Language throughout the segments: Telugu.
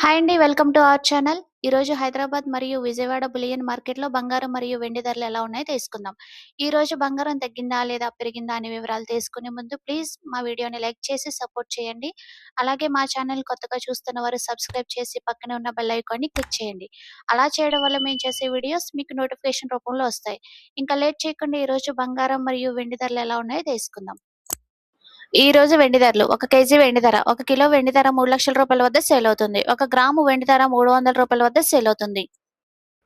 హాయ్ అండి. Welcome to our channel. ఈరోజు హైదరాబాద్ మరియు విజయవాడ బులియన్ మార్కెట్‌లో బంగారం మరియు వెండి ధరలు ఎలా ఉన్నాయో తెలుసుకుందాం. ఈరోజు బంగారం తగ్గిందా లేదా పెరిగిందా అనే వివరాలు తెలుసుకునే ముందు ప్లీజ్ మా వీడియోని లైక్ చేసి సపోర్ట్ చేయండి. అలాగే మా ఛానల్ కొత్తగా చూస్తున్న వారు సబ్స్క్రైబ్ చేసి పక్కనే ఉన్న బెల్ ఐకాన్‌ని క్లిక్ చేయండి. అలా చేయడం వల్ల మేము చేసే వీడియోస్ మీకు నోటిఫికేషన్ రూపంలో వస్తాయి. ఇంకా లేట్ చేయకుండా ఈరోజు బంగారం మరియు వెండి ధరలు ఎలా ఉన్నాయో తెలుసుకుందాం. ఈ రోజు వెండి ధరలు: 1 కేజీ వెండి ధర: 1 కిలో వెండి ధర ₹3,00,000 వద్ద సేల్ అవుతుంది. 1 గ్రాము వెండి ధర ₹300 వద్ద సేల్ అవుతుంది.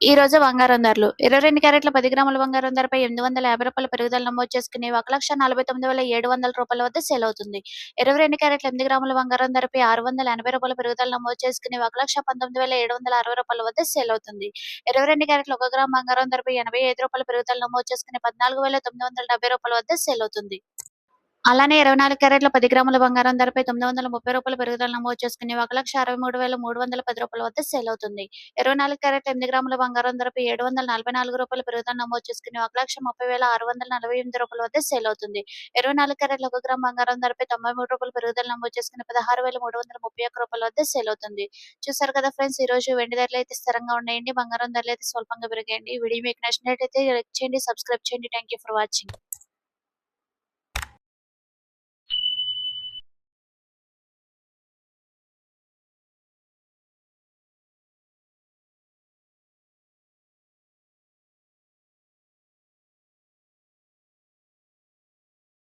ఈ రోజు బంగారం ధరలు: 22 క్యారెట్ల 10 గ్రాముల బంగారం ధరపై ₹850 పెరుగుదల నమోదు చేసుకుని ₹1,49,700 వద్ద సేల్ అవుతుంది. 22 క్యారెట్ల 8 గ్రాముల బంగారం ధరపై ₹680 పెరుగుదల నమోదు చేసుకుని ₹1,19,760 వద్ద సేల్ అవుతుంది. 22 క్యారెట్ల 1 గ్రాము బంగారం ధరపై ₹85 పెరుగుదల నమోదు చేసుకుని ₹14,970 వద్ద సేల్ అవుతుంది. అలానే 24 క్యారెట్ల 10 గ్రాముల బంగారం ధరపై ₹930 పెరుగుదల నమోదు చేసుకుని ₹1,63,310 వద్ద సేల్ అవుతుంది. 24 క్యారెట్ల 8 గ్రాముల బంగారం ధరపై ₹744 పెరుగుదల నమోదు చేసుకుని ₹1,30,648 వద్ద సేల్ అవుతుంది. 24 క్యారెట్ల 1 గ్రాము బంగారం ధరపై ₹93 పెరుగుదల నమోదు చేసుకుని ₹16,331 వద్ద సేల్ అవుతుంది. చూసారు కదా ఫ్రెండ్స్, ఈ రోజు వెండి ధరలు అయితే స్థిరంగా ఉన్నాయండి. బంగారం ధరలు అయితే స్వల్పంగా పెరిగాయండి. ఈ వీడియో మీకు నచ్చినట్లయితే లైక్ చేయండి, సబ్స్క్రైబ్ చేయండి. Thank you for watching.